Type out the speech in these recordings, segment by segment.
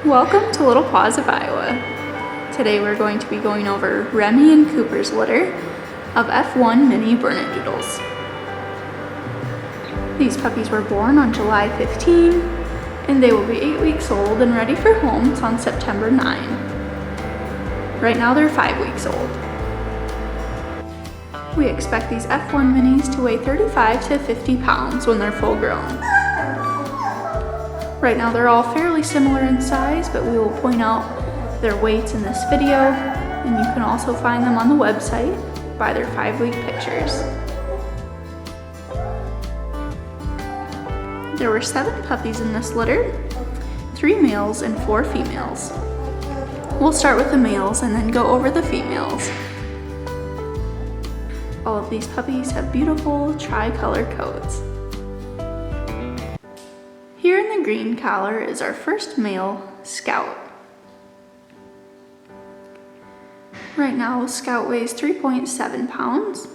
Welcome to Little Paws of Iowa. Today we're going to be going over Remi and Cooper's litter of F1 mini Bernedoodles. These puppies were born on July 15 and they will be 8 weeks old and ready for homes on September 9. Right now they're 5 weeks old. We expect these F1 minis to weigh 35 to 50 pounds when they're full grown. Right now they're all fairly similar in size, but we will point out their weights in this video, and you can also find them on the website by their 5-week pictures. There were 7 puppies in this litter, 3 males and 4 females. We'll start with the males and then go over the females. All of these puppies have beautiful tri-color coats. Here in the green collar is our first male, Scout. Right now, Scout weighs 3.7 pounds.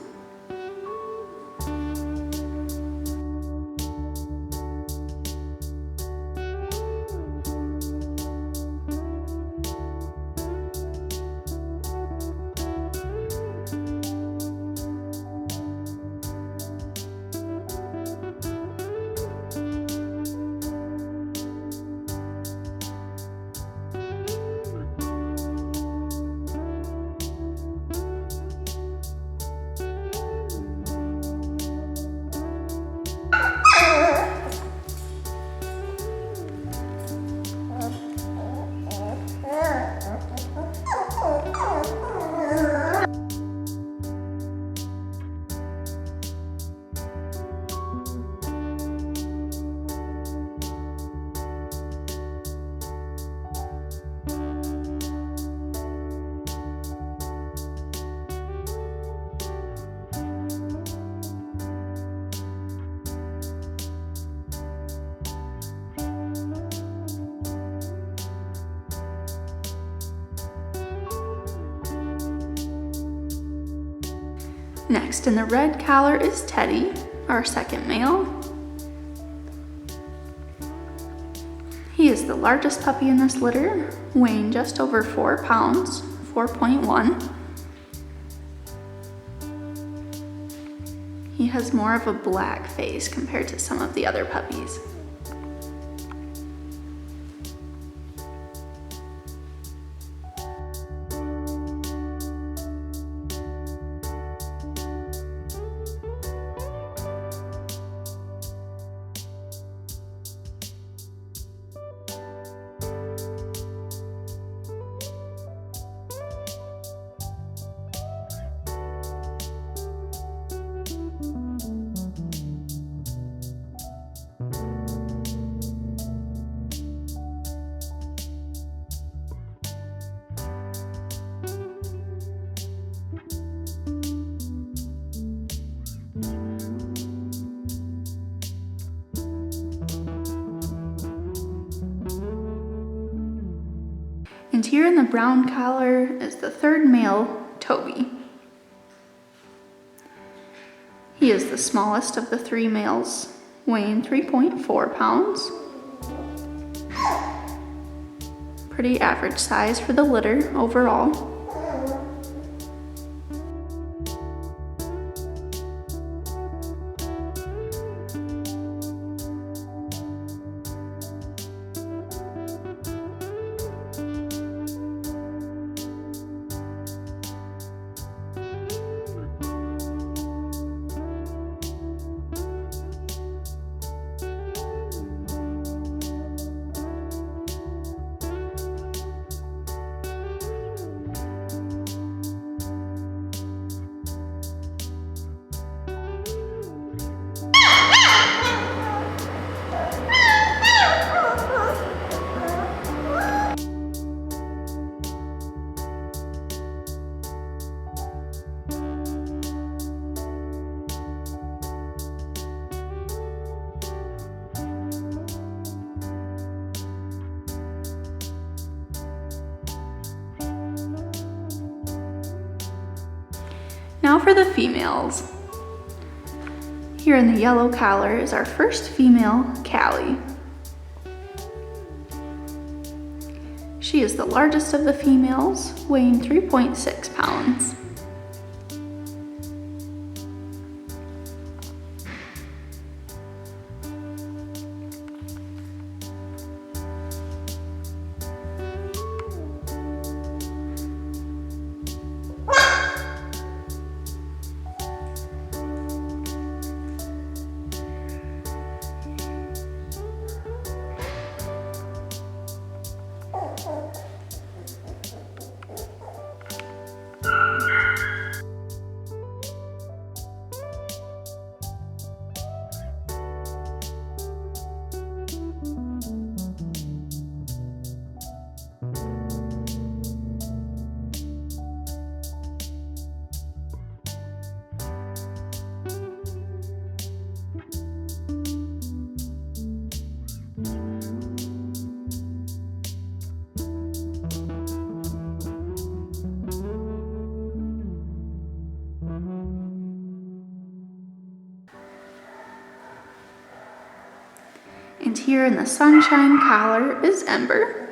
Next in the red collar is Teddy, our second male. He is the largest puppy in this litter, weighing just over 4 pounds, 4.1. He has more of a black face compared to some of the other puppies. And here in the brown collar is the third male, Toby. He is the smallest of the 3 males, weighing 3.4 pounds. Pretty average size for the litter overall. Now for the females. Here in the yellow collar is our first female, Callie. She is the largest of the females, weighing 3.6 pounds. And here in the sunshine collar is Ember,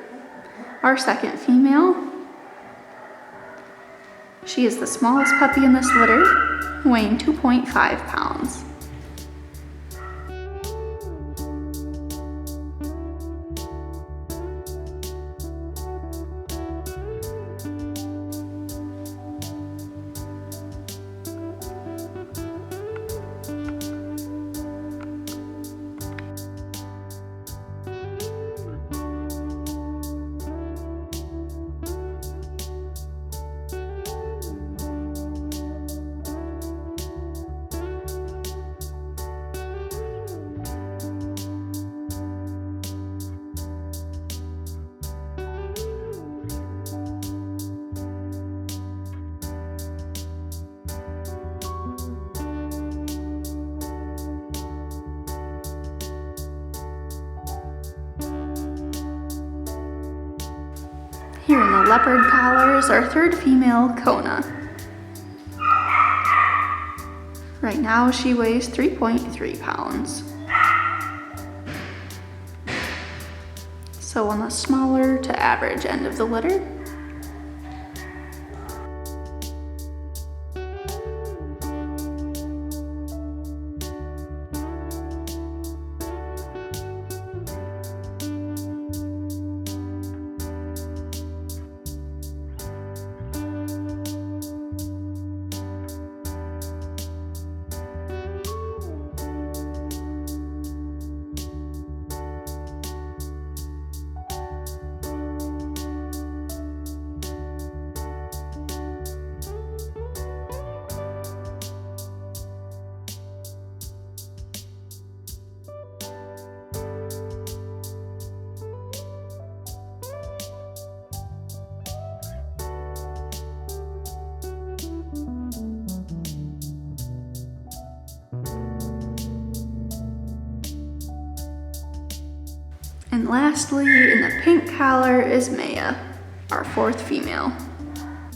our second female. She is the smallest puppy in this litter, weighing 2.5 pounds. Here in the leopard collar is our third female, Kona. Right now she weighs 3.3 pounds. So on the smaller to average end of the litter. And lastly, in the pink collar is Maeya, our fourth female.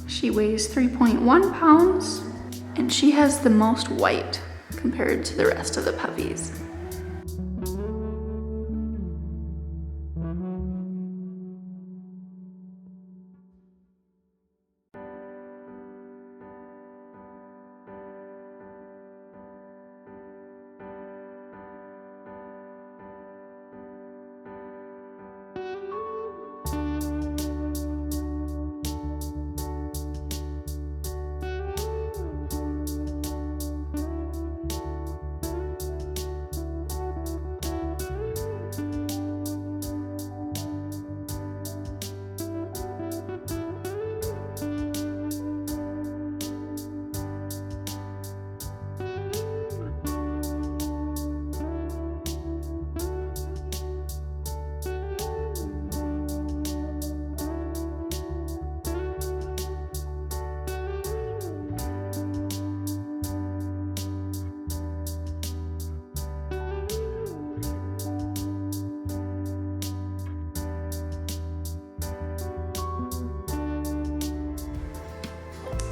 She weighs 3.1 pounds, and she has the most white compared to the rest of the puppies.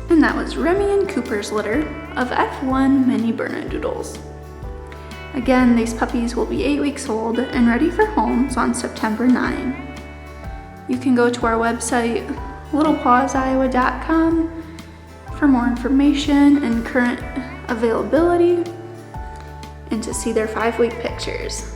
And that was Remi and Cooper's litter of F1 mini Bernedoodles. Again, these puppies will be 8 weeks old and ready for homes on September 9. You can go to our website, littlepawsiowa.com, for more information and current availability, and to see their 5-week pictures.